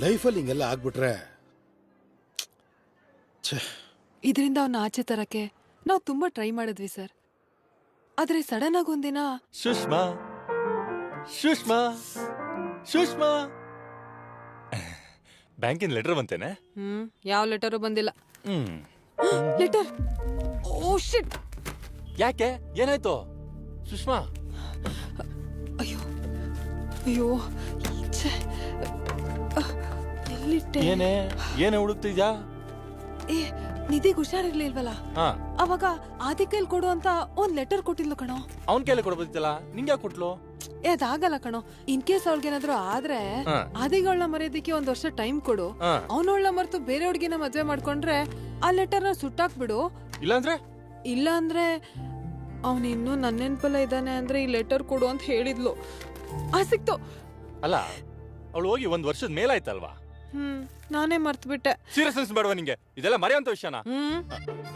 ಲೈಫಲ್ಲಿ ಹಿಂಗೆಲ್ಲ ಆಗ್ಬಿಟ್ರೆ ಇದರಿಂದ ಅವನ್ನ ಆಚೆ ತರಕ್ಕೆ ನಾವು ತುಂಬಾ ಟ್ರೈ ಮಾಡಿದ್ವಿ ಸರ್. ಆದ್ರೆ ಸಡನ್ ಆಗಿ ಒಂದಿನ ಸುಷ್ಮಾ ಸುಷ್ಮಾ ಸುಷ್ಮಾ ಬ್ಯಾಂಕಿನ ಲೆಟರ್ ಬಂತೇನೆ. ಯಾವ ಲೆಟರು ಬಂದಿಲ್ಲ. ಲೆಟರ್? ಓ ಶಿಟ್! ಯಾಕೆ, ಏನಾಯ್ತು ಸುಷ್ಮಾ? ಅಯ್ಯೋ ಅಯ್ಯೋ, ಎಲ್ಲಿಟ್ಟೆ? ಏನೇ ಹುಡುಕ್ತಿದ್ಯಾ? ಏ, ನಿಧಿಗ್ ಹುಷಾರಿರ್ಲಿಲ್ವಲ್ಲ, ಅವಾಗ ಆದಿ ಕೈಲಿ ಕೊಡು ಅಂತ ಒಂದ್ ಲೆಟರ್ ಕೊಟ್ಟಿದ್ಲು ಕಣೋ. ಅವನ್ ಕೈಲಿ ಕೊಡ್ಬೋದಿತ್ತಲ್ಲ, ನಿಂಗೆ ಕೊಟ್ಲು? ಅದಾಗಲ್ಲ ಕಣೋ. ಇನ್ ಕೇಸ್ ಅವಳಿಗೇನಾದ್ರು ಆದ್ರೆ ಆದಿಗಳನ್ನ ಮರೆಯೋದಕ್ಕೆ 1 ವರ್ಷ ಟೈಮ್ ಕೊಡು. ಅವನವಳನ್ನ ಮರೆತು ಬೇರೆ ಹುಡ್ಗಿನ ಮದ್ವೆ ಮಾಡ್ಕೊಂಡ್ರೆ ಆ ಲೆಟರ್ನ ಸುಟ್ಟಾಕ್ಬಿಡು. ಇಲ್ಲಾಂದ್ರೆ ಅವನಿನ್ನೂ ನನ್ನ ನೆನ್ಪಲ್ಲ ಇದ್ದಾನೆ ಅಂದ್ರೆ ಈ ಲೆಟರ್ ಕೊಡು ಅಂತ ಹೇಳಿದ್ಲು. ಸಿಕ್ತು ಅಲ್ಲ, ಅವಳು ಹೋಗಿ 1 ವರ್ಷದ ಮೇಲಾಯ್ತಲ್ವಾ? ನಾನೇ ಮರ್ತು ಬಿಟ್ಟೆ. ಸೀರಿಯಸ್ ಬೇಡವಾ ನಿಂಗೆ? ಇದೆಲ್ಲ ಮರೆಯುವಂತ ವಿಷಯನಾ?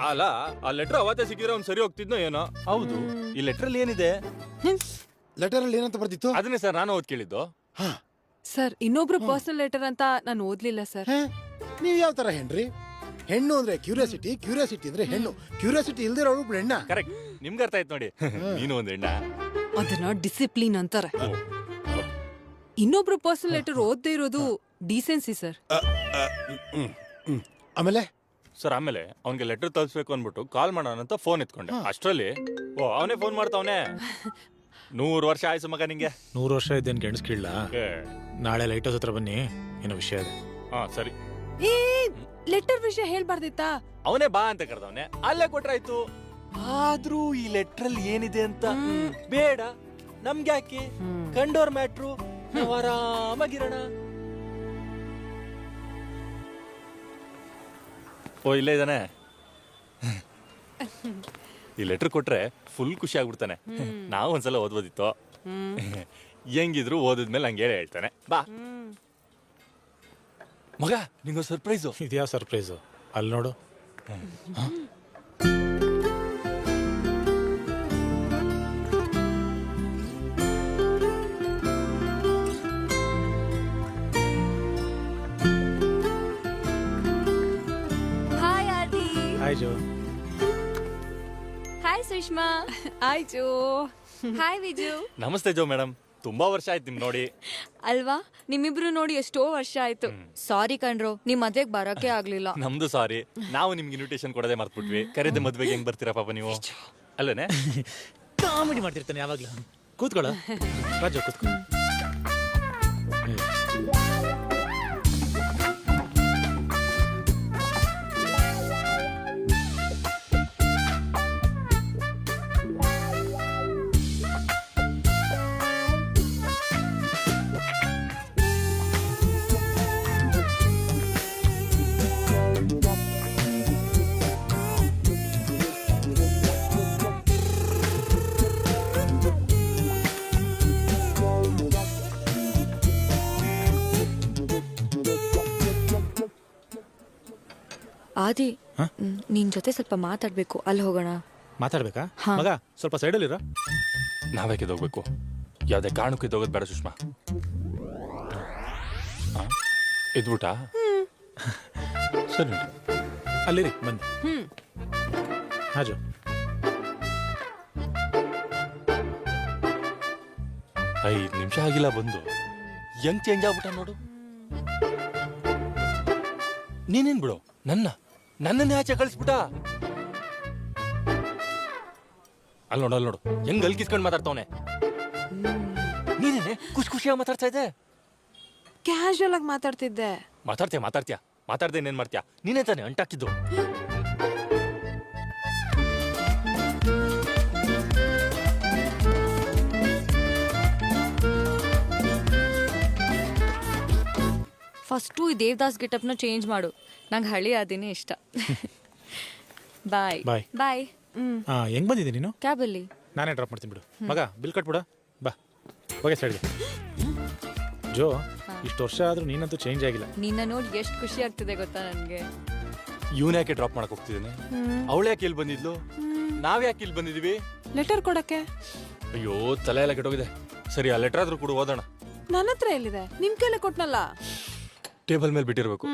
ಅಲ್ಲ, ಆ ಲೆಟರ್ ಅವತ್ತೇ ಸಿಕ್ಕಿದ್ರೆ ಅವ್ನು ಸರಿ ಹೋಗ್ತಿದ್ನೋ ಏನೋ. ಹೌದು, ಈ ಲೆಟರ್ ಅಲ್ಲಿ ಏನಿದೆ? ಲೆಟರ್ ಅಲ್ಲಿ ಏನಂತ ಬರ್ದಿತ್ತು? ಅದನ್ನೇ ಸರ್ ನಾನು ಓದ್ ಕೇಳಿದ್ದು. ಸರ್, ಇನ್ನೊಬ್ರು ಪರ್ಸನಲ್ ಲೆಟರ್ ಅಂತ ನಾನು ಓದ್ಲಿಲ್ಲ ಸರ್. ನೀವ್ ಯಾವ ತರ ಹೆಣ್ರಿ? ಹೆಣ್ಣು ಅಂದ್ರೆ ಕ್ಯೂರಿಯಾಸಿಟಿ, ಕ್ಯೂರಿಯಾಸಿಟಿ ಅಂದ್ರೆ ಹೆಣ್ಣು, ಕ್ಯೂರಿಯಾಸಿಟಿ ಇಲ್ದಿರೋಳು ಹೆಣ್ಣ. ಕರೆಕ್ಟ್, ನಿಮ್ಗೆ ಅರ್ಥ ಆಯ್ತು ನೋಡಿ. ನೀನು ಒಂದ್ ಹೆಣ್ಣ. ಅದನ್ನ ಡಿಸಿಪ್ಲಿನ್ ಅಂತಾರೆ. ಇನ್ನೊಬ್ರು ಪರ್ಸನಲ್ ಲೆಟರ್ ಓದದೇ ಇರೋದು ಡಿಸೆನ್ಸಿ ಸರ್. ಆಮೇಲೆ ಸರ್, ಆಮೇಲೆ ಅವ್ನಿಗೆ ಲೆಟರ್ ತಲುಪಿಸ್ಬೇಕು ಅಂದ್ಬಿಟ್ಟು ಕಾಲ್ ಮಾಡೋಣ ಅಂತ ಫೋನ್ ಎತ್ಕೊಂಡೆ. ಅಷ್ಟ್ರಲ್ಲಿ ಅವನೇ ಫೋನ್ ಮಾಡ್ತಾವನೆ. 100 ವರ್ಷ ಆಯ್ಸು ಮಗ ನಿಂಗೆ. 100 ವರ್ಷ ಇದ್ದೇನು ಗೆಣಸ್ಕಿಲ್ಲ. ನಾಳೆ ಲೈಟ್ ಹೌಸ್ ಹತ್ರ ಬನ್ನಿ, ಏನೋ ವಿಷಯ ಇದೆ. ಸರಿ. ಈ ಲೆಟರ್ ವಿಷಯ ಹೇಳ್ಬಾರ್ದಿತ್ತಾ? ಅವನೇ ಬಾ ಅಂತ ಕರೆದವನೆ, ಅಲ್ಲೇ ಕೊಟ್ರಾಯ್ತು. ಆದ್ರೂ ಈ ಲೆಟರ್ ಅಲ್ಲಿ ಏನಿದೆ ಅಂತ ಬೇಡ, ನಮ್ಗೆ ಯಾಕೆ? ಕಂಡೋರ್ ಮ್ಯಾಟ್ರು, ನಾವು ಆರಾಮಾಗಿರೋಣ. ಓ, ಇಲ್ಲೇ ಇದ್ದಾನೆ. ಈ ಲೆಟರ್ ಕೊಟ್ರೆ ಫುಲ್ ಖುಷಿ ಆಗ್ಬಿಡ್ತಾನೆ. ನಾವು ಒಂದ್ಸಲ ಓದ್ಬೋದಿತ್ತು. ಹೆಂಗಿದ್ರು ಓದಿದ್ಮೇಲೆ ಹಂಗೆ ಹೇಳ್ತಾನೆ. ಬಾ ಮಗ, ನಿಂಗ ಸರ್ಪ್ರೈಸು. ಇದ್ಯಾ ಸರ್ಪ್ರೈಸು? ಅಲ್ಲಿ ನೋಡು. ಹಾಯ್ ಆದಿ. ಹಾಯ್ ಜೋ. ಹಾಯ್ ಸುಷ್ಮಾ. ಹಾಯ್ ಜೋ. ಹಾಯ್ ವಿಜು. ನಮಸ್ತೆ ಜೋ ಮೇಡಮ್, ತುಂಬಾ ವರ್ಷ ಆಯ್ತು ನಿಮ್ ನೋಡಿ. ಅಲ್ವಾ, ನಿಮ್ಮಿಬ್ರು ನೋಡಿ ಎಷ್ಟೋ ವರ್ಷ ಆಯ್ತು. ಸಾರಿ ಕಣ್ರೋ, ನಿಮ್ ಮದ್ವೆಗ್ ಬರಕ್ಕೆ ಆಗ್ಲಿಲ್ಲ. ನಮ್ದು ಸಾರಿ, ನಾವು ನಿಮ್ಗೆ ಇನ್ವಿಟೇಷನ್ ಕೊಡದೆ ಮರ್ತ್ಬಿಟ್ವಿ. ಕರೆದ ಮದ್ವೆಗೆ ಹೆಂಗ್ ಬರ್ತೀರಾ ಪಾಪ ನೀವು? ಅಲ್ಲನೆ ಕಾಮಿಡಿ ಮಾಡ್ತಿರ್ತಾನೆ ಯಾವಾಗ್ಲೂ. ಕೂತ್ಕೊಳ್ಳ ರಾಜು, ಕೂತ್ಕೊಳ್ಳ. ಆದಿ, ನಿನ್ ಜೊತೆ ಸ್ವಲ್ಪ ಮಾತಾಡ್ಬೇಕು, ಅಲ್ಲಿ ಹೋಗೋಣ. ಮಾತಾಡ್ಬೇಕಾ ಮಗ? ಸ್ವಲ್ಪ ಸೈಡಲ್ಲಿರ. ನಾವ್ಯಾಕೆ ಹೋಗ್ಬೇಕು? ಯಾವ್ದೇ ಕಾರಣಕ್ಕೂ ಇದ್ದೋಗೋದು ಬೇಡ ಸುಷ್ಮಾ. ಇದ್ಬಿಟ ಸರಿ, ಅಲ್ಲಿರಿ, ಬನ್ನಿ. ಹಾಜು, 5 ನಿಮಿಷ ಆಗಿಲ್ಲ ಬಂದು ಹೆಂಗ್ ಚೇಂಜ್ ಆಗ್ಬಿಟ್ಟ ನೋಡು. ನೀನೇನ್ ಬಿಡು, ನನ್ನನ್ನೇ ಆಚೆ ಕಳಿಸ್ಬಿಟ್ಟ. ಅಲ್ಲಿ ನೋಡು ಹೆಂಗ್ ಅಲ್ಕಿಸ್ಕೊಂಡ್ ಮಾತಾಡ್ತಾವನೆ. ನೀನೇನೆ ಖುಷಿಯಾಗಿ ಮಾತಾಡ್ತಾ ಇದ್ದೆ. ಕ್ಯಾಶುಯಲ್ ಆಗಿ ಮಾತಾಡ್ತಿದ್ದೆ. ಮಾತಾಡ್ದೆ ಏನ್ ಮಾಡ್ತೀಯಾ? ನೀನೇ ತಾನೆ ಅಂಟಾಕಿದ್ದು. ಫಸ್ಟು ಈ ದೇವದಾಸ್ ಗೆಟಪ್ನ ಚೇಂಜ್ ಮಾಡು. ನಂಗೆ ಹಳಿ ಆದಿನೇ ಇಷ್ಟ. ಬಾಯ್ ಬಾಯ್ ಬಾಯ್. ಹೆಂಗ್ ಬಂದಿದ್ದೆ ನೀನು? ಕ್ಯಾಬಲ್ಲಿ. ನಾನೇ ಡ್ರಾಪ್ ಮಾಡ್ತೀನಿ ಬಿಡು. ಮಗ, ಬಿಲ್ ಕಟ್ಬಿಡ. ಬಾ, ಹೋಗಿ ಸೈಡ್ಗೆ. ಜೋ, ಇಷ್ಟು ವರ್ಷ ಆದ್ರೂ ನೀನಂತೂ ಚೇಂಜ್ ಆಗಿಲ್ಲ. ನಿನ್ನ ನೋಡಿ ಎಷ್ಟು ಖುಷಿ ಆಗ್ತಿದೆ ಗೊತ್ತಾ ನನಗೆ. ಇವನ್ ಯಾಕೆ ಡ್ರಾಪ್ ಮಾಡಕ್ ಹೋಗ್ತಿದ್ದಾನೆ? ಅವಳು ಯಾಕೆ ಇಲ್ಲಿ ಬಂದಿದ್ಲು? ನಾವ್ ಯಾಕೆ ಇಲ್ಲಿ ಬಂದಿದೀವಿ? ಲೆಟರ್ ಕೊಡಕ್ಕೆ. ಅಯ್ಯೋ, ತಲೆ ಎಲ್ಲ ಕೆಟ್ಟೋಗಿದೆ. ಸರಿ, ಆ ಲೆಟರ್ ಆದ್ರೂ ಕೂಡ ಓದೋಣ. ನನ್ನ ಹತ್ರ ಎಲ್ಲಿದೆ? ನಿಮ್ ಕೈಲೇ ಕೊಟ್ನಲ್ಲ. ಟೇಬಲ್ ಮೇಲೆ ಬಿಟ್ಟಿರ್ಬೇಕು.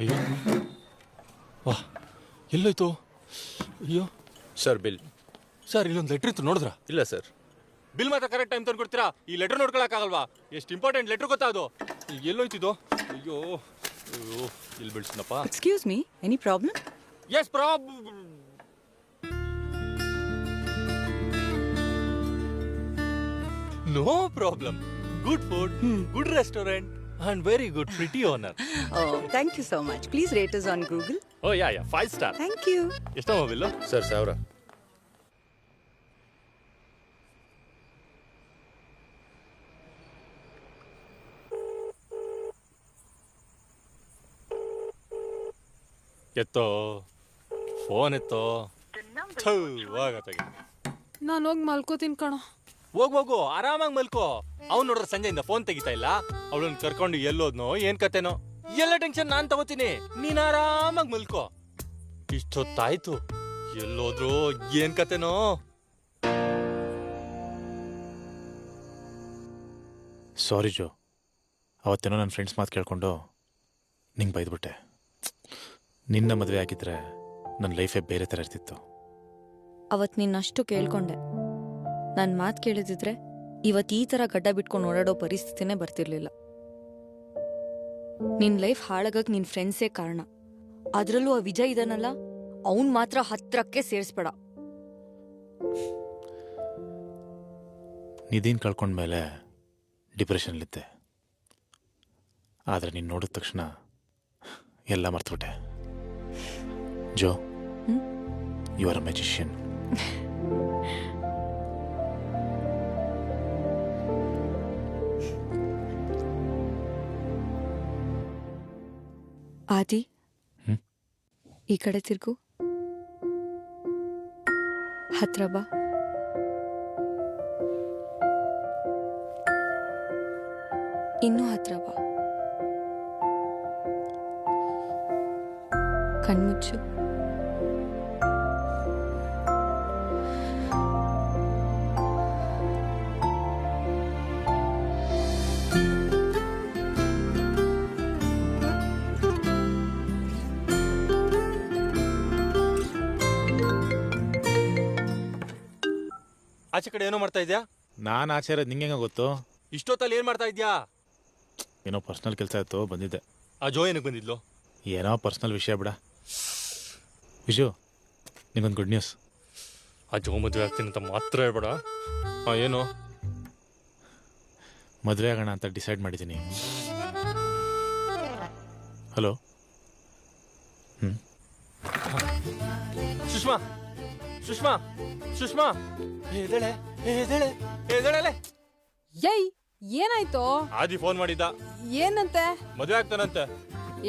ಅಯ್ಯೋ ವಾ, ಎಲ್ಲೋಯ್ತು? ಅಯ್ಯೋ ಸರ್ ಬಿಲ್. ಸರ್, ಇಲ್ಲೊಂದು ಲೆಟ್ರ್ ಇತ್ತು, ನೋಡಿದ್ರಾ? ಇಲ್ಲ ಸರ್. ಬಿಲ್ ಮಾತ್ರ ಕರೆಕ್ಟ್ ಟೈಮ್ ತಂದು ಕೊಡ್ತೀರಾ? ಈ ಲೆಟರ್ ನೋಡ್ಕೊಳಕ್ಕಾಗಲ್ವಾ? ಎಷ್ಟು ಇಂಪಾರ್ಟೆಂಟ್ ಲೆಟರ್ ಗೊತ್ತಾ ಅದು? ಎಲ್ಲೋಯ್ತಿದ್ದು? ಅಯ್ಯೋ ಅಯ್ಯೋ, ಇಲ್ಲಿ ಬಿಡ್ಸಿನಪ್ಪ. Excuse me, any problem? Yes no problem. Good food, good restaurant and very good pretty owner. Oh, thank you so much. Please rate us on Google. Oh yeah 5 star. Thank you. ಎಷ್ಟೋ mobile? Sir 1000. ಎತ್ತೋ, phone ಎತ್ತೋ. ನಾನು ಹೋಗಿ ಮಲ್ಕೋತೀನಿ ಕಣೋ. ಹೋಗು ಆರಾಮಾಗಿ ಮಲ್ಕೋ. ಅವ್ನು ನೋಡ್ರೆ ಸಂಜೆಯಿಂದ ಫೋನ್ ತೆಗಿತಾ ಇಲ್ಲ. ಅವಳನ್ನ ಕರ್ಕೊಂಡು ಎಲ್ಲೋದ್ನೋ ಏನ್ ಕತೆನೋ. ಎಲ್ಲ ಟೆನ್ಷನ್ ನಾನ್ ತಗೋತೀನಿ, ನೀನ್ ಆರಾಮಾಗಿ ಮಲ್ಕೋ. ಇಷ್ಟೊತ್ತಾಯ್ತು, ಎಲ್ಲೋದ್ರು ಏನ್ ಕತೆನೋ. ಸಾರಿ ಜೋ, ಅವತ್ತೇನೋ ನನ್ನ ಫ್ರೆಂಡ್ಸ್ ಮಾತು ಕೇಳ್ಕೊಂಡು ನಿಂಗೆ ಬೈದ್ಬಿಟ್ಟೆ. ನಿನ್ನ ಮದುವೆ ಆಗಿದ್ರೆ ನನ್ನ ಲೈಫೇ ಬೇರೆ ಥರ ಇರ್ತಿತ್ತು. ಅವತ್ ನಿನ್ನಷ್ಟು ಕೇಳ್ಕೊಂಡೆ. ನನ್ ಮಾತು ಕೇಳಿದಿದ್ರೆ ಇವತ್ತು ಈ ತರ ಗಡ್ಡ ಬಿಟ್ಕೊಂಡು ಓಡಾಡೋ ಪರಿಸ್ಥಿತಿನೇ ಬರ್ತಿರ್ಲಿಲ್ಲ. ನಿನ್ ಲೈಫ್ ಹಾಳಾಗಕ್ ನಿನ್ ಫ್ರೆಂಡ್ಸೇ ಕಾರಣ. ಅದ್ರಲ್ಲೂ ಆ ವಿಜಯ್ ಇದನ್ನಲ್ಲ, ಅವನ್ ಮಾತ್ರ ಹತ್ರಕ್ಕೆ ಸೇರಿಸ್ಬೇಡ. ನಿಧಿನ್ ಕಳ್ಕೊಂಡ್ಮೇಲೆ ಡಿಪ್ರೆಷನ್ಲಿದ್ದೆ. ಆದರೆ ನೀನು ನೋಡಿದ ತಕ್ಷಣ ಎಲ್ಲ ಮರ್ತುಬಿಟ್ಟೆ. ಜೋ, ಯು ಆರ್ ಅ ಮ್ಯಾಜಿಷಿಯನ್. ಆದಿ, ಈ ಕಡೆ ತಿರ್ಗು. ಹತ್ರ ಬಾ. ಇನ್ನೂ ಹತ್ರ ಬಾ. ಕಣ್ಮುಚ್ಚು. ಆಚೆ ಕಡೆ ಏನೋ ಮಾಡ್ತಾ ಇದ್ಯಾ? ನಾನು ಆಚೆ ಇರೋದು ನಿಂಗೆ ಗೊತ್ತು? ಇಷ್ಟೊತ್ತಲ್ಲಿ ಏನ್ ಮಾಡ್ತಾ ಇದ್ಯಾ? ಏನೋ ಪರ್ಸ್ನಲ್ ಕೆಲಸ ಇತ್ತು, ಬಂದಿದ್ದೆ. ಆ ಜೋ ಏನಕ್ಕೆ ಬಂದಿದ್ಲು? ಏನೋ ಪರ್ಸ್ನಲ್ ವಿಷಯ ಬಿಡ. ವಿಜು, ನಿಂಗೊಂದು ಗುಡ್ ನ್ಯೂಸ್. ಆ ಜೋ ಮದುವೆ ಆಗ್ತೀನಿ ಅಂತ ಮಾತ್ರ ಹೇಳ್ಬೇಡ. ಏನು? ಮದುವೆ ಆಗೋಣ ಅಂತ ಡಿಸೈಡ್ ಮಾಡಿದ್ದೀನಿ. ಹಲೋ. ಸುಷ್ಮಾ, ಸುಷ್ಮಾ, ಸುಷ್ಮಾ, ಎದ್ದೇಳೆ, ಎದ್ದೇಳೆ, ಎದ್ದೇಳೆ. ಏಯ್, ಏನಾಯ್ತು? ಆದಿ ಫೋನ್ ಮಾಡಿದ್ದ. ಏನಂತೆ? ಮದುವೆ ಆಗ್ತಾನಂತೆ.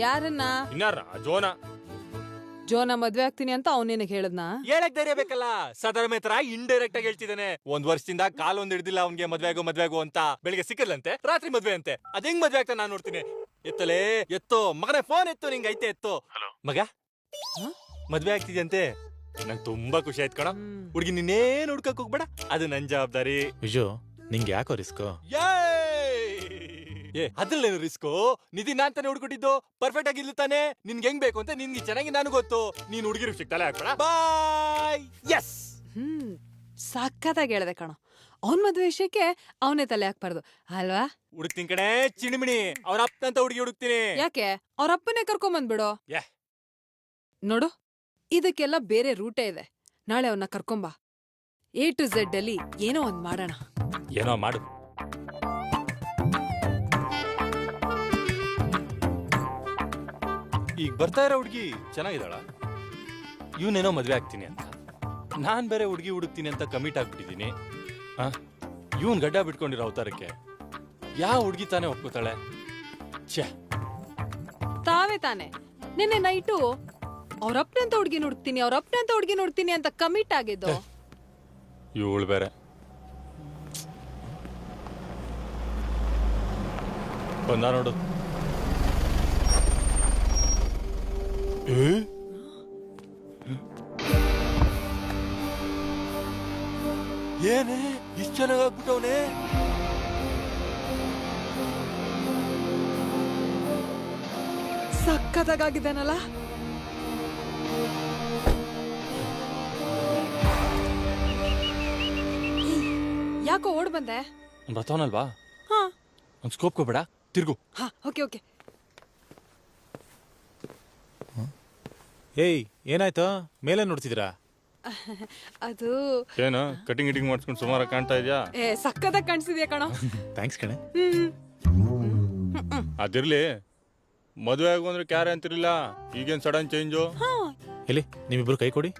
ಯಾರನ್ನ? ಇನ್ನಾರ? ಜೋನ. ಜೋನ ಮದ್ವೆ ಆಗ್ತೀನಿ ಅಂತ ಅವನೇನಕ್ಕೆ ಹೇಳದ್ನ? ಹೇಳಕ್ ಧೈರ್ಯ ಬೇಕಲ್ಲ. ಸದರ್ಮೆ ತರ ಇಂಡೈರೆಕ್ಟ್ ಆಗಿ ಹೇಳ್ತಿದ್ದಾನೆ. 1 ವರ್ಷದಿಂದ ಕಾಲೊಂದ್ ಹಿಡ್ದಿಲ್ಲ ಅವ್ನಿಗೆ ಮದ್ವೆ ಆಗು ಅಂತ. ಬೆಳಿಗ್ಗೆ ಸಿಕ್ಕಲ್ಲಂತೆ, ರಾತ್ರಿ ಮದ್ವೆ ಅಂತೆ. ಅದ್ ಹೆಂಗ್ ಮದ್ವೆ ಆಗ್ತಾ ನಾನು ನೋಡ್ತೀನಿ. ಎತ್ತಲೇ, ಎತ್ತೋ ಮಗನೇ, ಫೋನ್ ಎತ್ತು, ನಿಂಗೆ ಐತೆ ಎತ್ತು. ಮಗ, ಮದ್ವೆ ಆಗ್ತಿದ್ಯಂತೆ. ನಂಗೆ ತುಂಬಾ ಖುಷಿ ಆಯ್ತು ಕಣ. ಹುಡುಗಿ ನಿನ್ನೇನ್ ಹುಡ್ಕಕ್ ಹೋಗ್ಬೇಡ, ಅದು ನನ್ ಜವಾಬ್ದಾರಿ. ವಿಜು, ನಿಂಗೆ ಯಾಕೋ ರಿಸ್ಕು? ಅದ್ರಲ್ಲೇನು ರಿಸ್ಕು? ನಿಧಿ ನಾನ್ ತಾನೇ ಹುಡ್ಕೊಟ್ಟಿದ್ದು. ಪರ್ಫೆಕ್ಟ್ ಆಗಿರ್ಲಿ ತಾನೆ. ನಿನ್ಗೆ ಹೆಂಗ್ ಬೇಕು ಅಂತ ನಿನ್ಗೆ ಚೆನ್ನಾಗಿ ನಾನು ಗೊತ್ತು. ನೀನ್ ಹುಡುಗಿರು ಸಿಗ್ತಾಳೆ ಹಾಕ್ಬೇಡ. ಬಾಯ್. ಎಸ್. ಸಕ್ಕತ್ತಾಗಿ ಹೇಳ್ದೆ ಕಣೋ. ಅವನ್ ಮದ್ವೆ ವಿಷಯಕ್ಕೆ ಅವನೇ ತಲೆ ಹಾಕ್ಬಾರ್ದು ಅಲ್ವಾ? ಹುಡುಕ್ತೀನಿ ಕಣೆ ಚಿಣಿಮಿಣಿ. ಅವ್ರ ಅಪ್ಪನಂತ ಹುಡುಗಿ ಹುಡುಕ್ತೀನಿ. ಯಾಕೆ? ಅವ್ರ ಅಪ್ಪನೇ ಕರ್ಕೊಂಬಂದ್ಬಿಡು. ನೋಡು, ಇದಕ್ಕೆಲ್ಲ ಬೇರೆ ರೂಟೇ ಇದೆ. ನಾಳೆ ಅವನ್ನ ಕರ್ಕೊಂಬಾ. A to Z ಅಲ್ಲಿ ಏನೋ ಒಂದ್ ಮಾಡೋಣ. ಏನೋ ಮಾಡು. ಈಗ ಬರ್ತಾ ಇರೋ ಹುಡುಗಿ ಚೆನ್ನಾಗಿದ್ದಾಳ. ಇವನೇನೋ ಮದ್ವೆ ಆಗ್ತೀನಿ ಅಂತ, ನಾನ್ ಬೇರೆ ಹುಡುಗಿ ಹುಡುಕ್ತೀನಿ ಅಂತ ಕಮಿಟ್ ಆಗ್ಬಿಟ್ಟಿದೀನಿ. ಇವನ್ ಗಡ್ಡ ಬಿಟ್ಕೊಂಡಿರೋ ಅವತಾರಕ್ಕೆ ಯಾವ ಹುಡುಗಿ ತಾನೇ ಒಪ್ಕೋತಾಳೆ? ತಾವೇ ತಾನೆ ನಿನ್ನೆ ನೈಟು ಅವ್ರಪ್ಪನೆ ಅಂತ ಹುಡುಗಿ ನೋಡ್ತೀನಿ ಅಂತ ಕಮಿಟ್ ಆಗಿದ್ದು. ಇವಳು ಬೇರೆ ಬಂದ ನೋಡು. ಏನೇ ಇಷ್ಟು ಚೆನ್ನಾಗಾಗ್ಬಿಟ್ಟವನೇ? ಸಕ್ಕತ್ತಾಗಿದ್ದಾನಲ್ಲ. ಯಾಕೋ ಓಡ್ ಬಂದೆ? ಬರ್ತಾವನಲ್ವಾ, ಹಾ ಒಂದ್ ಸ್ಕೋಪ್ ಕೊಬೇಡ, ತಿರ್ಗು. ಹಾ ಓಕೆ ಓಕೆ. ಏಯ್ ಏನಾಯ್ತು, ಮೇಲೆ ನೋಡ್ತಿದ್ದೀರಾ? ಅದು ಏನು ಕಟಿಂಗ್ ಗಿಟಿಂಗ್ ಮಾಡ್ಸ್ಕೊಂಡು ಸುಮಾರು ಕಾಣ್ತಾ ಇದ್ಯಾ? ಸಕ್ಕತ್ತಾಗಿ ಕಾಣಿಸಿದ್ಯಾ ಕಣೋ. ಥ್ಯಾಂಕ್ಸ್ ಕಣೆ. ಅದಿರ್ಲಿ, ಮದುವೆ ಆಗು ಅಂದ್ರೆ ಕ್ಯಾರೆ ಅಂತಿರ್ಲಿಲ್ಲ, ಈಗೇನ್ ಸಡನ್ ಚೇಂಜು? ಎಲ್ಲಿ ನಿಮ್ಮಿಬ್ರು ಕೈ ಕೊಡಿ.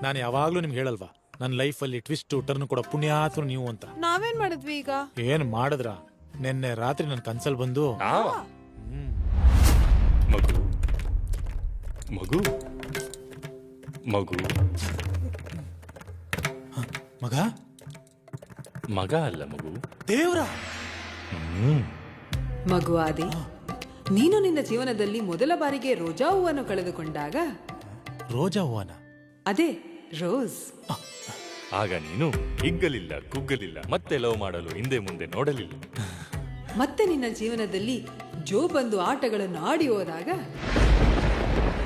ನಾನು ಯಾವಾಗ್ಲೂ ನಿಮ್ಗೆ ಹೇಳಲ್ವಾ, ನನ್ನ ಲೈಫಲ್ಲಿ ಟ್ವಿಸ್ಟ್ ಟರ್ನ್ ಕೊಡೋ ಪುಣ್ಯಾತ್ರು ನೀವು ಅಂತ. ನಾವೇನ್ ಮಾಡಿದ್ವಿ ಈಗ? ಏನ್ ಮಾಡಿದ್ರ? ನಿನ್ನೆ ರಾತ್ರಿ ನನ್ನ ಕನ್ಸಲ್ ಬಂದು ಮಗು ಮಗು ಮಗು ಮಗ ಮಗ ಅಲ್ಲ ಮಗು, ದೇವ್ರ ಮಗು ಆದಿ, ನೀನು ನಿನ್ನ ಜೀವನದಲ್ಲಿ ಮೊದಲ ಬಾರಿಗೆ ರೋಜಾ ಹೂವನ್ನು ಕಳೆದುಕೊಂಡಾಗ, ರೋಜಾ ಹೂವನ? ಅದೇ ರೋಸ್, ಆಗ ನೀನು ಹಿಗ್ಗಲಿಲ್ಲ, ಕುಗ್ಗಲಿಲ್ಲ, ಮತ್ತೆ ಲವ್ ಮಾಡಲು ಹಿಂದೆ ಮುಂದೆ ನೋಡಲಿಲ್ಲ. ಮತ್ತೆ ನಿನ್ನ ಜೀವನದಲ್ಲಿ ಜೋ ಬಂದು ಆಟಗಳನ್ನು ಆಡಿ ಹೋದಾಗ,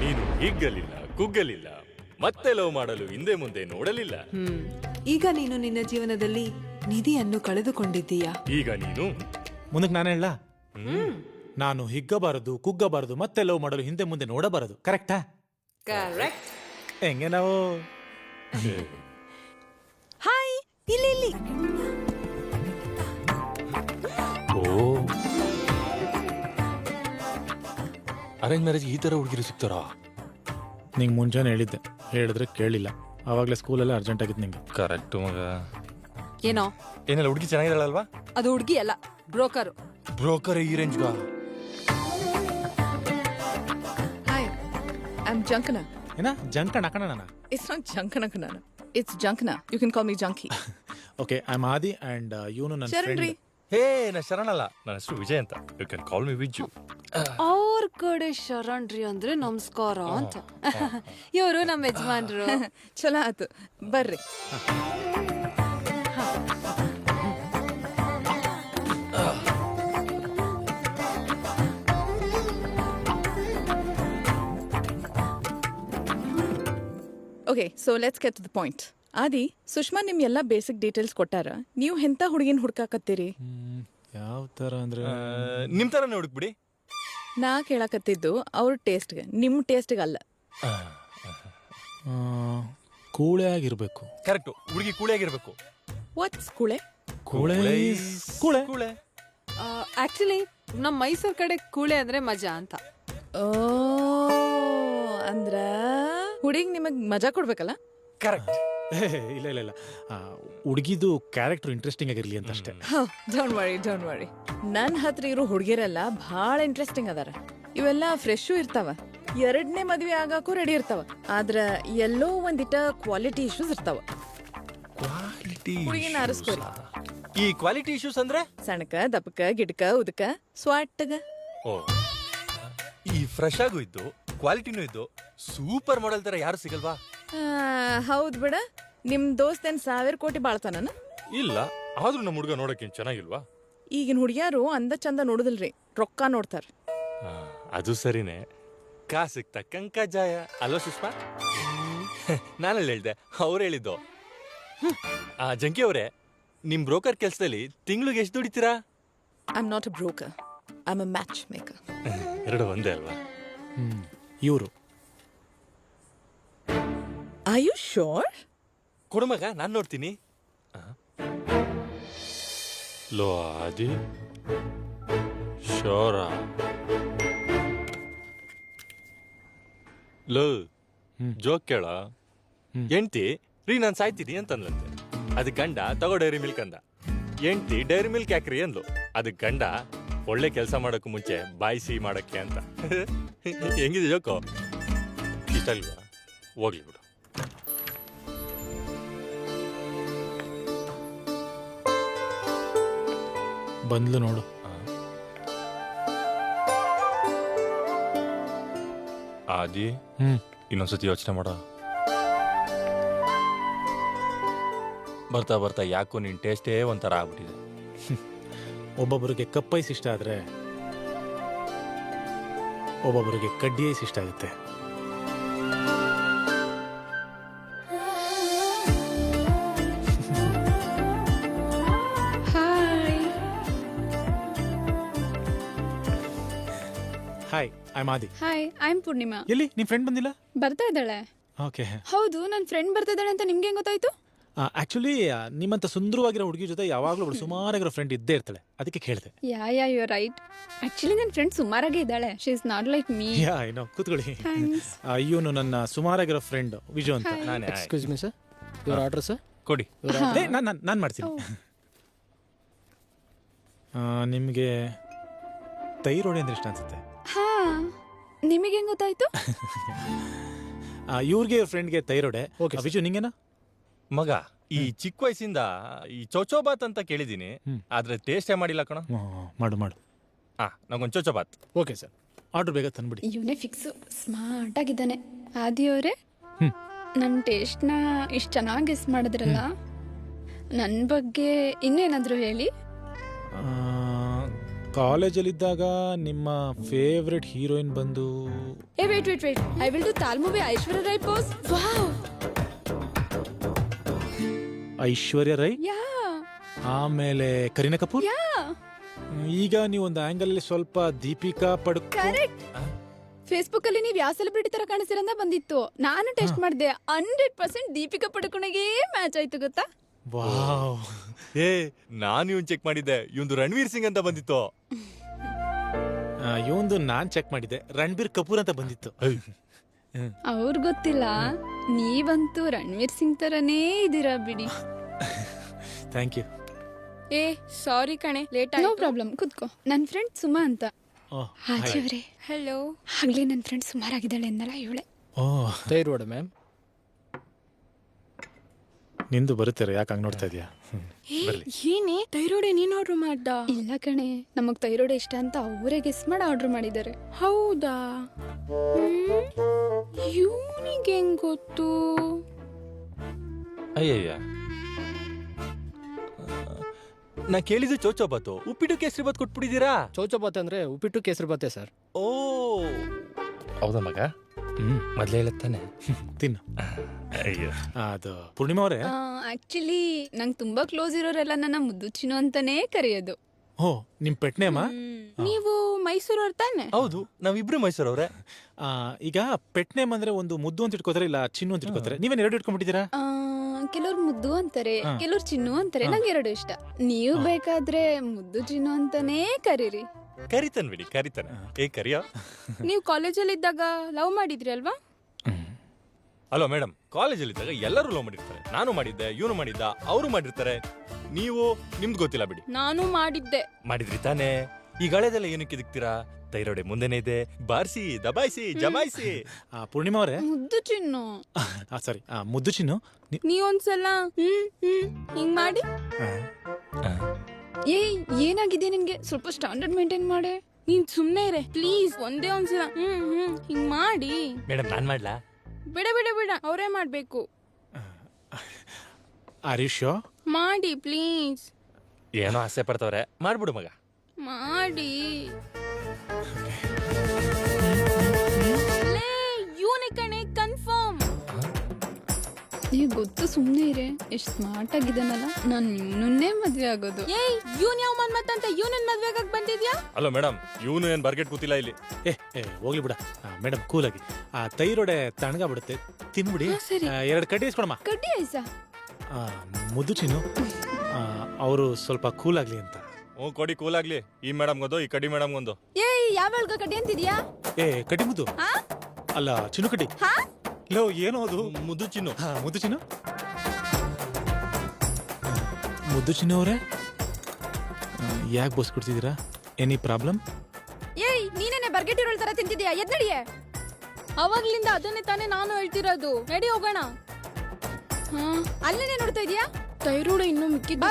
ನೀನು ಹಿಗ್ಗಲಿಲ್ಲ, ಕುಗ್ಗಲಿಲ್ಲ, ಮತ್ತೆ ಲವ್ ಮಾಡಲು ಹಿಂದೆ ಮುಂದೆ ನೋಡಲಿಲ್ಲ. ಈಗ ನೀನು ನಿನ್ನ ಜೀವನದಲ್ಲಿ ನಿಧಿಯನ್ನು ಕಳೆದುಕೊಂಡಿದ್ದೀಯಾ. ಈಗ ನೀನು ಮುಂದಕ್ಕೆ ನಾನು ಹೇಳ, ನಾನು ಹಿಗ್ಗಬಾರದು, ಕುಗ್ಗಬಾರದು, ಮತ್ತೆ ಲವ್ ಮಾಡಲು ಹಿಂದೆ ಮುಂದೆ ನೋಡಬಾರದು. ಕರೆಕ್ಟಾ? ಕರೆಕ್ಟ್. ಹೆಂಗೆ ನಾವು? ಹಾಯ್, ಇಲ್ಲಿ ಓ, ಅರೇಂಜ್ ಮ್ಯಾರೇಜ್ ಈ ತರ ಹುಡುಗಿರು ಸಿಗ್ತಾರ? ನಿಂಗೆ ಮುಂಜಾನೆ ಹೇಳಿದ್ರೆ ಕೇಳಿಲ್ಲ. ಆವಾಗಲೇ ಸ್ಕೂಲಲ್ಲೇ ಅರ್ಜೆಂಟ್ ಆಗಿತ್ತು ನಿಂಗೆ. ಕರೆಕ್ಟ್ ಮಗ. ಏನೋ ಏನೆಲ್ಲ ಹುಡುಗಿ ಚೆನ್ನಾಗಿರಲ್ವಾ? ಅದು ಹುಡುಗಿ ಅಲ್ಲ, ಬ್ರೋಕರ್. ಬ್ರೋಕರ್ ಈ ರೇಂಜ್ಗ? Hi, I'm Jankana. ಏನ ಜಂಕಣ ಕಣ? It's not Jankana Kanana. It's Jankana. You can call me Junkie. Okay, I am Adi and ಇವನು ನನ್ನ Sharanri. ಫ್ರೆಂಡ್. ಹೇ, ನಾ ಶರಣ್ ಅಲ್ಲ, ನನ್ನ ಹೆಸರು ವಿಜಯ್ ಅಂತ. ಯು ಕ್ಯಾನ್ ಕಾಲ್ ಮಿ ವಿಜ್ಜು. ಅವ್ರ ಕಡೆ ಶರಣ್ರಿ ಅಂದ್ರೆ ನಮಸ್ಕಾರ ಅಂತ. ಇವರು ನಮ್ಮ ಯಜಮಾನ್ರು. ಚಲೋ ಆತು, ಬರ್ರಿ. Okay, so let's get to the point. Adi, Sushma ನಿಮ್ ಎಲ್ಲಾ ಬೇಸಿಕ್ ಡೀಟೇಲ್ಸ್ ಕೊಟ್ಟಾರ. ನೀವು ಎಂತ ಹುಡುಗಿನ ಹುಡ್ಕಾಕತ್ತೀರಿ? ಯಾವ ತರ ಅಂದ್ರೆ ನಿಮ್ ತರನೇ ಹುಡುಕ್ಬಿಡಿ. ನಾ ಕೇಳಾಕತ್ತಿದ್ದು ಅವ್ರ ಟೇಸ್ಟ್ಗೆ, ನಿಮ್ ಟೇಸ್ಟ್ಗೆ ಅಲ್ಲ. ಕೂಳೆ ಆಗಿರ್ಬೇಕು. ಕರೆಕ್ಟ್, ಹುಡುಗಿ ಕೂಳಿಯಾಗಿರ್ಬೇಕು. ವಾಟ್ಸ್ ಕೂಳೆ? ಕೂಳೆ ಕೂಳೆ ಕೂಳೆ. ಆಕ್ಚುಲಿ ನಮ್ ಮೈಸೂರ್ ಕಡೆ ಕೂಳೆ ಅಂದ್ರೆ ಮಜಾ ಅಂತ. ಓ, ಅಂದ್ರ ಹುಡುಗಿ ನಿಮಗ್ ಮಜಾ ಕೊಡ್ಬೇಕಲ್ಲ? ಕರೆಕ್ಟ್. ಇಲ್ಲ ಇಲ್ಲ ಇಲ್ಲ, ಹುಡುಗಿದು ಕ್ಯಾರೆಕ್ಟರ್ ಇಂಟ್ರೆಸ್ಟಿಂಗ್ ಆಗಿರ್ಲಿ ಅಂತ ಅಷ್ಟೇ. Don't worry. ನನ್ ಹತ್ರ ಇರೋ ಹುಡುಗಿರೆಲ್ಲ ಬಹಳ ಇಂಟ್ರೆಸ್ಟಿಂಗ್ ಅದಾರ. ಇವೆಲ್ಲ ಫ್ರೆಶು ಇರ್ತಾವ, ಎರಡನೇ ಮದ್ವೆ ಆಗಾಕು ರೆಡಿ ಇರ್ತಾವ. ಆದ್ರ ಎಲ್ಲೋ ಒಂದಿಟ ಕ್ವಾಲಿಟಿ ಇಶ್ಯೂಸ್ ಇರ್ತಾವ. ಹುಡುಗಿನ ಆರಿಸ್ಕೋರಿ. ಈ ಕ್ವಾಲಿಟಿ ಇಶ್ಯೂಸ್ ಅಂದ್ರೆ ಸಣ್ಣಕ, ದಪ್ಪಕ, ಗಿಡಕ, ಉದಕ, ಸ್ವಾಟ್ಗ. ಓ, ಈ ಫ್ರೆಶ್ ಆಗು ಇದ್ದು, ಕ್ವಾಲಿಟಿನೂ ಇದ್ದು, ಸೂಪರ್ ಮಾಡೆಲ್ ತರ ಯಾರು ಸಿಗಲ್ವಾ? ಹೌದ್ ಬಿಡ. ನಿಮ್ ದೋಸ್ತ್ ಏನ್ 1000 ಕೋಟಿ ಬಾಳ್ತಾನ? ಇಲ್ಲ, ಆದ್ರೂ ನಮ್ಮ ಹುಡುಗ ನೋಡಕ್ಕೇನ್ ಚೆನ್ನಾಗಿಲ್ವಾ? ಈಗಿನ ಹುಡುಗಿಯಾರು ಅಂದ ಚಂದ ನೋಡುದಿಲ್ರಿ, ರೊಕ್ಕ ನೋಡ್ತಾರ. ಅದು ಸರಿನೇ, ಕಾಸಿಗೆ ತಕ್ಕಂಕ ಜಾಯ ಅಲ್ವಾ ಸುಷ್ಮಾ? ನಾನೆಲ್ಲ ಹೇಳ್ದೆ, ಅವ್ರು ಹೇಳಿದ್ದು. ಜಂಕಿ ಅವರೇ, ನಿಮ್ ಬ್ರೋಕರ್ ಕೆಲ್ಸದಲ್ಲಿ ತಿಂಗ್ಳಿಗೆ ಎಷ್ಟು ದುಡಿತೀರಾ? I am not a broker, I am a matchmaker. ಎರಡು ಒಂದೇ ಅಲ್ವಾ? ಇವರು ಆರ್ ಯು ಶೋರ್? ಕೊಡು ಮಗ, ನಾನ್ ನೋಡ್ತೀನಿ. ಲೋ ಆದಿ, ಶೋರ ಲೋ, ಜೋಕ್ ಕೇಳ. ಎಂಟಿ ರೀ ನಾನ್ ಸಾಯ್ತೀನಿ ಅಂತಂದ್ಲಂತೆ. ಅದಕ್ಕೆ ಗಂಡ ತಗೋ ಡೈರಿ ಮಿಲ್ಕ್ ಅಂದ. ಎಂಟಿ ಡೈರಿ ಮಿಲ್ಕ್ ಯಾಕ್ರಿ ಅಂದ್ಲು. ಅದಕ್ಕೆ ಗಂಡ ಒಳ್ಳೆ ಕೆಲಸ ಮಾಡೋಕ್ಕೂ ಮುಂಚೆ ಬಾಯಿ ಸಿಹಿ ಮಾಡಕ್ಕೆ ಅಂತ. ಹೆಂಗಿದೆ ಜೋಕು? ಇಷ್ಟ ಅಲ್ವಾ? ಹೋಗ್ಲಿ ಬಿಡು. ಬಂದ್ಲು ನೋಡು. ಆದಿ, ಇನ್ನೊಂದ್ಸತಿ ಯೋಚನೆ ಮಾಡ. ಬರ್ತಾ ಬರ್ತಾ ಯಾಕೋ ನಿನ್ ಟೇಸ್ಟೇ ಒಂಥರ ಆಗ್ಬಿಟ್ಟಿದೆ. ಒಬ್ಬೊಬ್ಬರಿಗೆ ಕಪ್ಪೈಸ್ ಇಷ್ಟ ಆದ್ರೆ ಒಬ್ಬೊಬ್ಬರಿಗೆ ಕಡ್ಡಿ ಐಸ್ ಇಷ್ಟ ಆಗುತ್ತೆ. Hi I Adi. Hi I am Poornima. ಎಲ್ಲಿ ನಿಮ್ ಫ್ರೆಂಡ್ ಬಂದಿಲ್ಲ? ಬರ್ತಾ ಇದ್ದಾಳೆ. ಓಕೆ. ಹೌದು, ನನ್ನ ಫ್ರೆಂಡ್ ಬರ್ತಾ ಇದ್ದಾಳೆ ಅಂತ ನಿಮ್ಗೆ ಹೆಂಗ್ ಗೊತ್ತಾಯ್ತು? ಆಕ್ಚುಲಿ ನಿಮ್ಮಂತ ಸುಂದರವಾಗಿರೋ ಹುಡುಗಿ ಜೊತೆ ಯಾವಾಗಲೂ ಒಬ್ಳು ಸುಮಾರಾಗಿರೋ ಫ್ರೆಂಡ್ ಇದ್ದೇ ಇರ್ತಾಳೆ, ಅದಕ್ಕೆ ಕೇಳಿದೆ. Yeah you are right. Actually ನನ್ನ ಫ್ರೆಂಡ್ ಸುಮಾರಾಗೆ ಇದ್ದಾಳೆ. She is not like me. Yeah ಏನೋ ಕೂತ್ಕೊಳ್ಳಿ. ಇವನು ನನ್ನ ಸುಮಾರಾಗಿರೋ ಫ್ರೆಂಡ್ ವಿಜು ಅಂತ. ನಾನೇ excuse me sir, your order sir. ಕೊಡಿ. ನಾನು ಮಾಡ್ತೀನಿ. ನಿಮಗೆ ತೈರೋಡಿ ಅಂದ್ರೆ ಇಷ್ಟ ಅನ್ಸುತ್ತೆ. ಹಾ, ನಿಮಗೆ ಹೆಂಗ್ ಗೊತ್ತಾಯ್ತು? ಇವ್ರಿಗೆ ಇವ್ರ ಫ್ರೆಂಡ್ಗೆ ತೈರೋಡೆ. ವಿಜು ನಿಂಗೇನ? ಮಗ ಈ ಚಿಕ್ಕ ವಯಸ್ಸಿಂದ ಈ ಚೌಚೌಬಾತ್ ಅಂತ ಕೇಳಿದೀನಿ, ಆದ್ರೆ ಟೇಸ್ಟೇ ಮಾಡಿಲ್ಲ ಕಣ. ಮಾಡು ಮಾಡು. ನಂಗೊಂದು ಚೌಚೌಬಾತ್. ಓಕೆ ಸರ್, ಆರ್ಡರ್ ಬೇಗ ತಂದ್ಬಿಡಿ. ಇವನೇ ಫಿಕ್ಸ್, ಸ್ಮಾರ್ಟ್ ಆಗಿದ್ದಾನೆ. ಆದಿ ಅವರೇ, ನನ್ನ ಟೇಸ್ಟ್ನ ಇಷ್ಟು ಚೆನ್ನಾಗಿ ಗೆಸ್ ಮಾಡಿದ್ರಲ್ಲ, ನನ್ನ ಬಗ್ಗೆ ಇನ್ನೇನಾದರೂ ಹೇಳಿ. ಕಾಲೇಜಲ್ಲಿದ್ದಾಗ ನಿಮ್ಮ ಫೇವ್ರೆಟ್ ಹೀರೋಯಿನ್ ಬಂದು wait I will do Taal movie Aishwarya Rai pose. Wow, Aishwarya Rai. Yeah. ಆಮೇಲೆ ಕರೀನಾ ಕಪೂರ್. ಯಾ. ಈಗ ನೀವು ಒಂದು ಆಂಗಲ್ ಅಲ್ಲಿ ಸ್ವಲ್ಪ ದೀಪಿಕಾ ಪಡುಕೋಣೆ. ಕರೆಕ್ಟ್. ಫೇಸ್ಬುಕ್ ಅಲ್ಲಿ ನೀವು ಯಾವ ಸೆಲೆಬ್ರಿಟಿ ತರ ಕಾಣಿಸ್ತೀರಂತ ಬಂದಿತ್ತು. ನಾನು ಟೆಸ್ಟ್ ಮಾಡಿದೆ, 100% ದೀಪಿಕಾ ಪಡುಕೋಣೆಗೆ ಮ್ಯಾಚ್ ಆಯ್ತು ಗೊತ್ತಾ. ವಾವ್. ನಾನು ಇವನ್ ಚೆಕ್ ಮಾಡಿದ್ದೆ, ಇವಂದು ರಣವೀರ್ ಸಿಂಗ್ ಅಂತ ಬಂದಿತ್ತು. ಇವಂದು ನಾನ್ ಚೆಕ್ ಮಾಡಿದ್ದೆ, ರಣಬೀರ್ ಕಪೂರ್ ಅಂತ ಬಂದಿತ್ತು. ಅವ್ರ್ ಗೊತ್ತಿಲ್ಲ, ನೀವಂತೂ ರಣವೀರ್ ಸಿಂಗ್ ತರನೇ ಇದೀರಾ ಬಿಡಿ. Thank you. ಸಾರಿ ಕಣೆ, ಲೇಟ್ ಆಯ್ತು. ನೋ ಪ್ರಾಬ್ಲಮ್, ಕೂತ್ಕೋ. ನನ್ನ ಫ್ರೆಂಡ್ ಸುಮಾ ಅಂತ. ಹಾಜಿ ಅವರೇ. ಹೆಲೋ. ಆಗ್ಲೇ ನನ್ನ ಫ್ರೆಂಡ್ ಸುಮಾರಾಗಿದ್ದಾಳೆ ಎಂದಲ್ಲ ಇವಳೆ. ತೈರೋಡ್ ಮ್ಯಾಮ್. ನಿಂದು ಬರುತ್ತಾರೆ, ಯಾಕೆ ಹಂಗೆ ನೋಡ್ತಾ ಇದೀಯಾ? ಏನೇ ತೈರೋಡೆ ನೀನ್ ಆರ್ಡರ್ ಮಾಡ್ದ? ಇಲ್ಲ ಕಣೆ, ನಮಗ್ ತೈರೋಡೆ ಇಷ್ಟ ಅಂತ ಅವರೇ ಗೆಸ್ ಮಾಡಿ ಆರ್ಡರ್ ಮಾಡಿದ್ದಾರೆ. ಹೌದಾ? ಇವನಿಗೆ ಹೆಂಗ್ ಗೊತ್ತು? ಅಯ್ಯಯ್ಯ, ನಾ ಕೇಳಿದ್ದು ಚೌಚೌಬಾತು, ಉಪ್ಪಿಟ್ಟು ಕೇಸರಿ ಬಾತ್ ಕೊಟ್ಬಿಟ್ಟಿದ್ದೀರಾ? ಚೌಚೌಬಾತ್ ಅಂದ್ರೆ ಉಪ್ಪಿಟ್ಟು ಕೇಸರಿ ಬಾತೆ ಸರ್. ಓ ಹೌದಾ ಮಗ? ಮೊದ್ಲೇ ಹೇಳತ್ತಾನೆ, ತಿನ್ನು. ಅದು ಪೂರ್ಣಿಮಾ ಅವರೇ, ಆಕ್ಚುಲಿ ನಂಗೆ ತುಂಬಾ ಕ್ಲೋಸ್ ಇರೋರೆಲ್ಲ ನನ್ನ ಮುದ್ದು ಚಿನ್ನು ಅಂತಾನೇ ಕರೆಯೋದು. ಓ ನಿಮ್ ಪೆಟ್ ನೇಮ? ನೀವು ಮೈಸೂರವ್ರ ತಾನೆ? ಹೌದು, ನಾವಿಬ್ರು ಮೈಸೂರವ್ರೆ. ಈಗ ಪೆಟ್ ನೇಮ್ ಅಂದ್ರೆ ಒಂದು ಮುದ್ದು ಅಂತ ಇಟ್ಕೋತಾರೆ, ಇಲ್ಲ ಚಿನ್ನು ಅಂತ ಇಟ್ಕೋತಾರೆ. ನೀವೇನ್ ಎರಡು ಇಟ್ಕೊಂಡ್ಬಿಟ್ಟಿದ್ದೀರಾ? ಕೆಲವ್ರು ಮುದ್ದು ಅಂತಾರೆ, ಕೆಲವ್ರು ಚಿನ್ನು ಅಂತಾರೆ. ನಂಗೆ ಎರಡು ಇಷ್ಟ. ನೀವು ಬೇಕಾದ್ರೆ ಮುದ್ದು ಚಿನ್ನು ಅಂತಾನೇ ಕರೀರಿ. ಕರಿತಾನೆ ಬಿಡಿ, ಕರಿತಾನೆ. ಕರಿಯೋ. ನೀವು ಕಾಲೇಜಲ್ಲಿ ಇದ್ದಾಗ ಲವ್ ಮಾಡಿದ್ರಿ ಅಲ್ವಾ? ಅಲೋ ಮೇಡಮ್, ಕಾಲೇಜಲ್ಲಿ ಇದ್ದಾಗ ಎಲ್ಲರೂ ಲವ್ ಮಾಡಿರ್ತಾರೆ. ನಾನು ಮಾಡಿದ್ದೆ, ಇವನು ಮಾಡಿದ್ದ, ಅವರು ಮಾಡಿರ್ತಾರೆ. ನೀವು ನಿಮ್ದು ಗೊತ್ತಿಲ್ಲ ಬಿಡಿ. ನಾನು ಮಾಡಿದ್ದೆ. ಮಾಡಿದ್ರಿ ತಾನೇ? ಈ ಗಾಳೆದೆಲ್ಲ ಏನಕ್ಕೆ ದಿಕ್ತೀರಾ? ತೈರೋಡೆ ಮುಂದೆನೇ ಇದೆ, ಬಾರಿಸಿ ದಬಾಯಿಸಿ ಜಮಾಯಿಸಿ. ಪೂರ್ಣಿಮಾ ಅವರೇ, ಮುದ್ದು ಚಿನ್ನು. ಸಾರಿ, ಮುದ್ದು ಚಿನ್ನು. ನೀವೊಂದ್ಸಲ ಹಿಂಗ್ ಮಾಡಿ. ಏನಾಗಿದೆ ನಿನ್ಗೆ? ಸ್ವಲ್ಪ ಸ್ಟ್ಯಾಂಡರ್ಡ್ ಮೇಂಟೈನ್ ಮಾಡೆ. ನೀನ್ ಸುಮ್ನೆ ಇರೆ ಪ್ಲೀಸ್. ಒಂದೇ ಒಂದ್ಸಲ ಹಿಂಗ್ ಮಾಡಿ. ಮೇಡಮ್ ನಾನ್ ಮಾಡ್ಲಾ? ಬಿಡ ಬಿಡ ಬಿಡ, ಅವರೇ ಮಾಡ್ಬೇಕು. ಆರಿಶೋ ಮಾಡಿ ಪ್ಲೀಸ್. ಏನೋ ಆಸೆ ಪಡ್ತವ್ರೆ, ಮಾಡ್ಬಿಡು ಮಗ. ಮಾಡಿ. ಇವನೇ ಕಣೆ ಕನ್ಫರ್ಮ್. ನೀವು ಗೊತ್ತು, ಸುಮ್ನೆ ಇರೆ. ಎಷ್ಟು ಸ್ಮಾರ್ಟ್ ಆಗಿದ್ದಾನಲ್ಲ, ನಾನು ಇವನನ್ನೇ ಮದ್ವೆ ಆಗೋದು. ಇವನ್ ಯಾವ ಮನ್ಮತ್ತ ಇವನನ್ ಮದ್ವೆಗಾಗ್ ಬಂದಿದ್ಯಾ? ಅಲೋ ಮೇಡಮ್, ಇವನು ಏನ್ ಬರ್ಗೆಟ್ ಕೂತಿಲ್ಲ ಇಲ್ಲಿ. ಹೋಗ್ಲಿ ಬಿಡ ಮೇಡಮ್, ಕೂಲಾಗಿ. ತೈರೋಡೆ ತಣ್ಣಗ ಬಿಡುತ್ತೆ, ತಿನ್ಬಿಡಿ. ಎರಡು ಕಡ್ಡಿ ಇಸ್ಕೊಡಮ್ಮ. ಕಡ್ಡಿ ಐಸಾ? ಮುದ್ದು ಚಿನ್ನು, ಅವರು ಸ್ವಲ್ಪ ಕೂಲಾಗ್ಲಿ ಅಂತ. ಕೊಡಿ, ಕೂಲಾಗ್ಲಿ. ಈ ಮೇಡಮ್ಗೊಂದು, ಈ ಕಡಿ ಮೇಡಮ್ಗೊಂದು. ಯಾವಾಗ ಕಡ್ಡಿ ಅಂತಿದ್ಯಾ? ಕಡ್ಡಿ ಮುದ್ದು ಅಲ್ಲ, ಚಿನ್ನು ಕಡ್ಡಿ. ಲೋ, ಏನೋ ಅದು? ಮುದ್ದು ಚಿನ್ನು. ಮುದ್ದು ಚಿನ್ನು. ಮುದ್ದು ಚಿನ್ನು ಅವರೇ, ಯಾಕೆ ಬೋಸ್ ಕೊಡ್ತಿದ್ದೀರಾ? Any problem? ನೀನೇನೆ ಬರ್ಗೆಟಿರೋಳ್ ತರ ತಿಂತಿದ್ಯಾ? ಎದ್ ನಡಿಯೇ. ಅವಾಗ್ಲಿಂದ ಅದನ್ನೇ ತಾನೇ ನಾನು ಹೇಳ್ತಿರೋದು. ನಡಿ ಹೋಗೋಣ. ಅಲ್ಲೇನೆ ನೋಡ್ತಾ ಇದೀಯಾ? ತೈರೋಡೆ ಇನ್ನೂ ಮಿಕ್ಕಿದ್ದು.